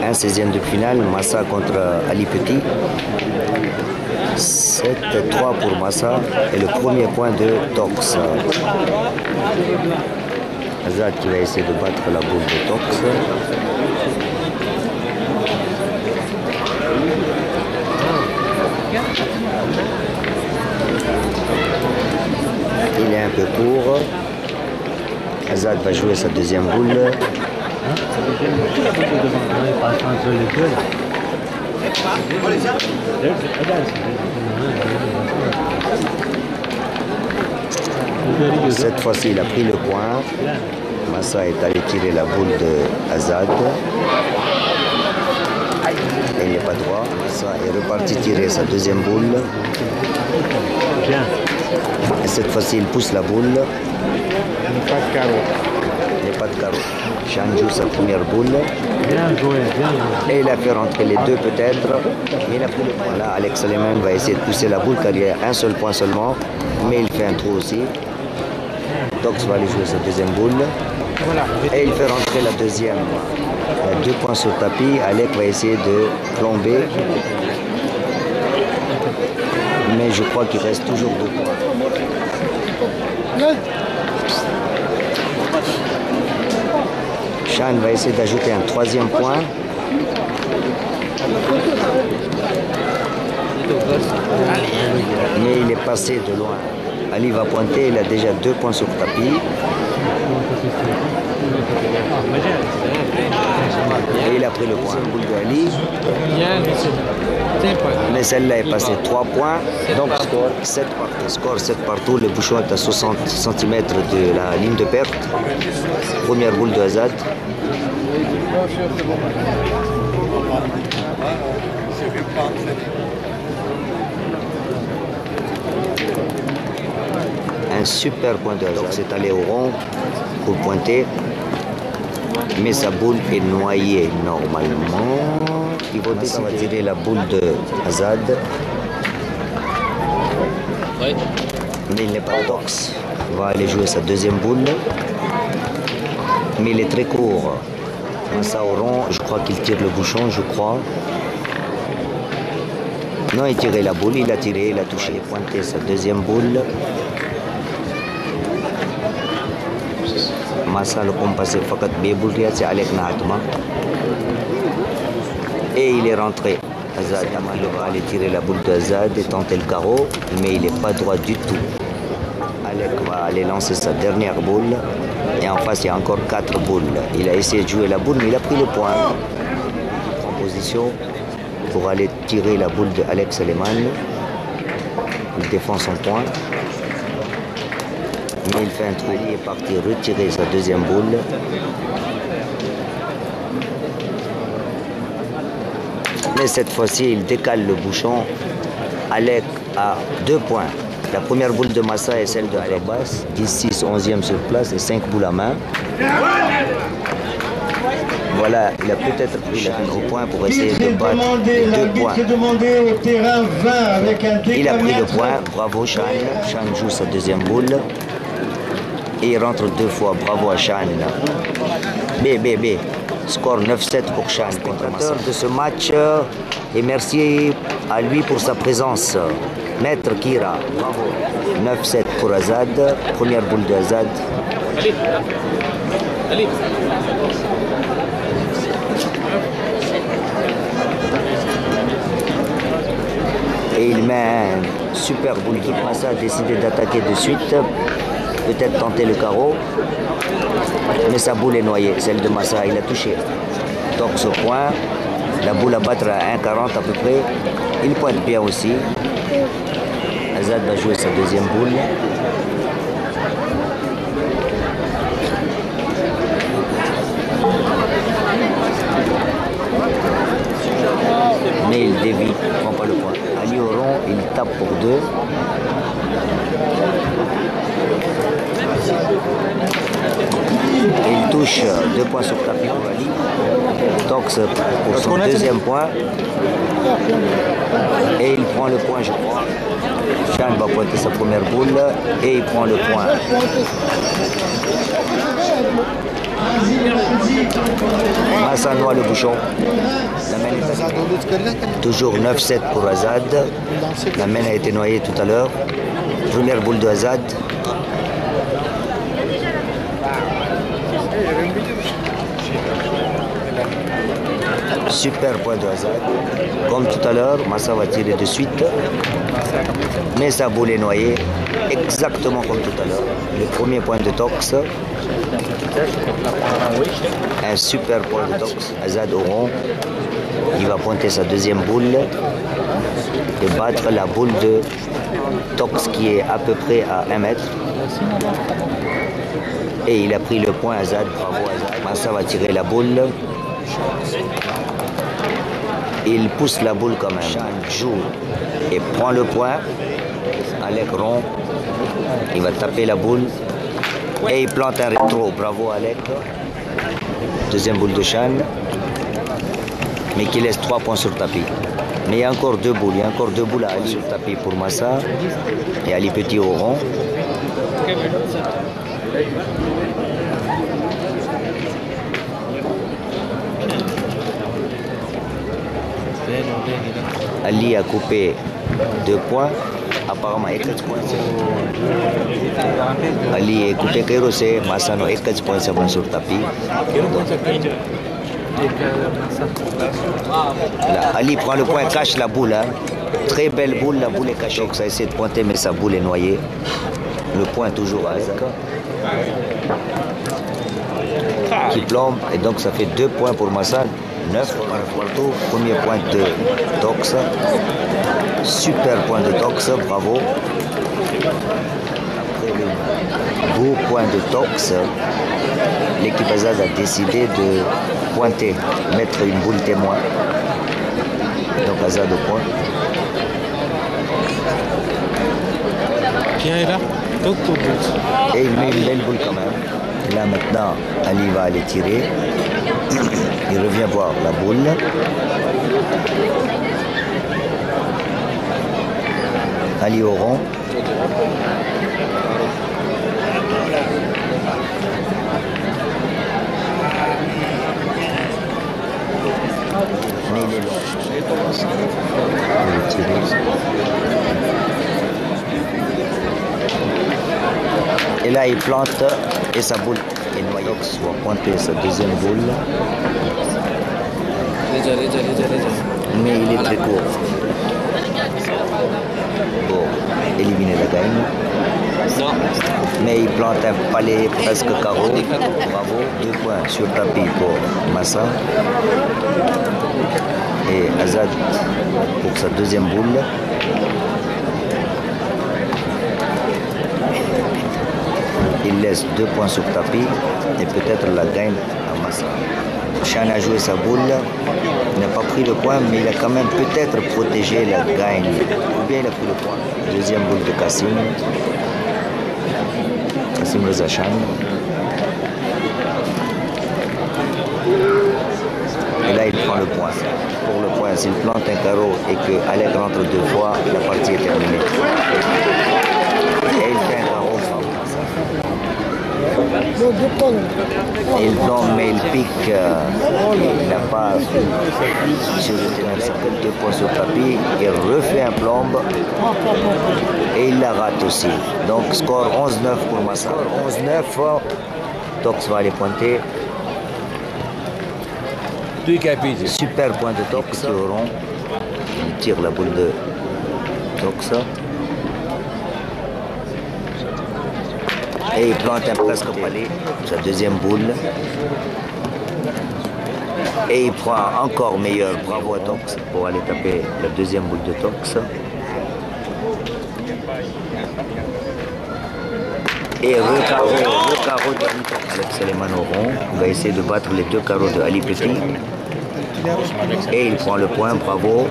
Un 16e de finale, Massa contre Ali Petit. 7-3 pour Massa et le premier point de Tox. Azad qui va essayer de battre la boule de Tox. Il est un peu court. Azad va jouer sa deuxième boule. Cette fois-ci, il a pris le point. Massa est allé tirer la boule de Azad. Et il n'est pas droit. Massa est reparti tirer sa deuxième boule. Et cette fois-ci, il pousse la boule. Il n'y a pas de carreau. Il n'y a pas de carreau. Shan joue sa première boule. Bien joué, bien joué. Et il a fait rentrer les deux peut-être. Mais il a pris le point. Là, Alex Aleman va essayer de pousser la boule car il y a un seul point seulement. Mais il fait un trou aussi. Tox va aller jouer sa deuxième boule. Voilà. Et il fait rentrer la deuxième. Il y a 2 points sur le tapis. Alec va essayer de plomber. Mais je crois qu'il reste toujours 2 points. Shan va essayer d'ajouter un 3e point. Mais il est passé de loin. Ali va pointer, il a déjà 2 points sur le tapis. Et il a pris le point. Boule de Ali. Mais celle-là est passée 3 points. Donc score 7 partout. Score 7 partout. Le bouchon est à 60 cm de la ligne de perte. Première boule de Azad. Un super point de Azad. C'est allé au rond pour pointer. Mais sa boule est noyée normalement. Il va décider de tirer la boule de Azad. Mais il n'est pas Tox. Il va aller jouer sa deuxième boule. Mais il est très court. Ça au rond, je crois qu'il tire le bouchon, je crois. Non, il tirait la boule, il a tiré, il a touché. Il a pointé sa deuxième boule. Massa le compassé fakat béboul c'est Alec Nahatma. Et il est rentré. Azad va aller tirer la boule de Azad et tenter le carreau, mais il n'est pas droit du tout. Alec va aller lancer sa dernière boule. Et en face, il y a encore 4 boules. Il a essayé de jouer la boule, mais il a pris le point. En position pour aller tirer la boule de Alex Aleman. Il défend son point. Mais il fait un trou. Il est parti retirer sa deuxième boule. Mais cette fois-ci, il décale le bouchon. Alec a 2 points. La première boule de Massa est celle de Alec Bass. 10-6, 11e sur place et 5 boules à main. Voilà, il a peut-être pris un gros point pour essayer de battre les 2 points. Il a pris le point. Bravo Shan. Shan joue sa deuxième boule. Et il rentre 2 fois. Bravo à Shan. B. Score 9-7 pour Shan contre Massa. De ce match et merci à lui pour sa présence. Maître Kira, bravo. 9-7 pour Azad. Première boule de Azad. Allez. Et il met un super boule qui Massa a décidé d'attaquer de suite. Peut-être tenter le carreau. Mais sa boule est noyée. Celle de Massa, il a touché. Donc ce point. La boule à battre à 1,40 à peu près. Il pointe bien aussi. Azad va jouer sa deuxième boule. Mais il dévie, il ne prend pas le point. Ali au rond, il tape pour 2. Et il touche 2 points sur tapis pour Ali. Tox pour son deuxième point. Et il prend le point, je crois. Shan va pointer sa première boule et il prend le point. Massa noie le bouchon. La main est toujours 9-7 pour Azad. La main a été noyée tout à l'heure. Première boule de Azad. Super point de Azad. Comme tout à l'heure, Massa va tirer de suite. Mais sa boule est noyée. Exactement comme tout à l'heure. Le premier point de Tox. Un super point de Tox. Azad au rond. Il va pointer sa deuxième boule et battre la boule de Tox qui est à peu près à 1 mètre. Et il a pris le point Azad. Bravo Azad. Massa va tirer la boule. Il pousse la boule quand même. Shan joue et prend le point. Alec rond. Il va taper la boule. Et il plante un rétro. Bravo Alec. Deuxième boule de Shan. Mais qui laisse 3 points sur le tapis. Mais il y a encore 2 boules. Il y a encore 2 boules à Ali sur le tapis pour Massa. Et Ali Petit au rond. Ali a coupé 2 points. Apparemment, 1 points. Ali a coupé Kairose. Massa no 1 points sur le tapis. Là, Ali prend le point, cache la boule. Hein. Très belle boule, la boule est cachée. Donc ça essaie de pointer, mais sa boule est noyée. Le point toujours à Azad. Qui plombe, et donc ça fait 2 points pour Massa. 9 par Quarto. Premier point de Tox. Super point de Tox, bravo. Après le beau point de Tox, l'équipe Azad a décidé de pointer, mettre une boule témoin. Donc Azad au point. Tiens, est là. Et il met une belle boule quand même. Là maintenant, Ali va aller tirer. Il revient voir la boule. Ali au rond. Mais il est long. Il va tirer. Et là, il plante et sa boule est noyée. Tox va pointer sa deuxième boule. Mais il est très court pour éliminer la gagne. Mais il plante un palais presque carreau. Bravo, 2 points sur tapis pour Massa. Et Azad pour sa deuxième boule. Il laisse 2 points sur tapis et peut-être la gagne à Massa. Shan a joué sa boule, il n'a pas pris le point, mais il a quand même peut-être protégé la gagne. Ou bien il a pris le point. Deuxième boule de Kassim. Kassim Reza Shan. Et là, il prend le point. Pour le point, s'il plante un carreau et que Alec rentre 2 fois, la partie est terminée. Et il fait un carreau. Il plombe, mais il pique. Il n'a pas sur le terrain, ça fait 2 points sur le tapis. Il refait un plombe et il la rate aussi. Donc score 11-9 pour Massa. 11-9. Tox va aller pointer. Super point de Tox au rond. Il tire la boule de Tox. Et il plante un presque palais, sa deuxième boule. Et il prend encore meilleur, bravo à Tox, pour aller taper la deuxième boule de Tox. Et recarreau de Ali Tox. Alex Suleiman au rond. Il va essayer de battre les 2 carreaux de Ali Petit. Et il prend le point, bravo.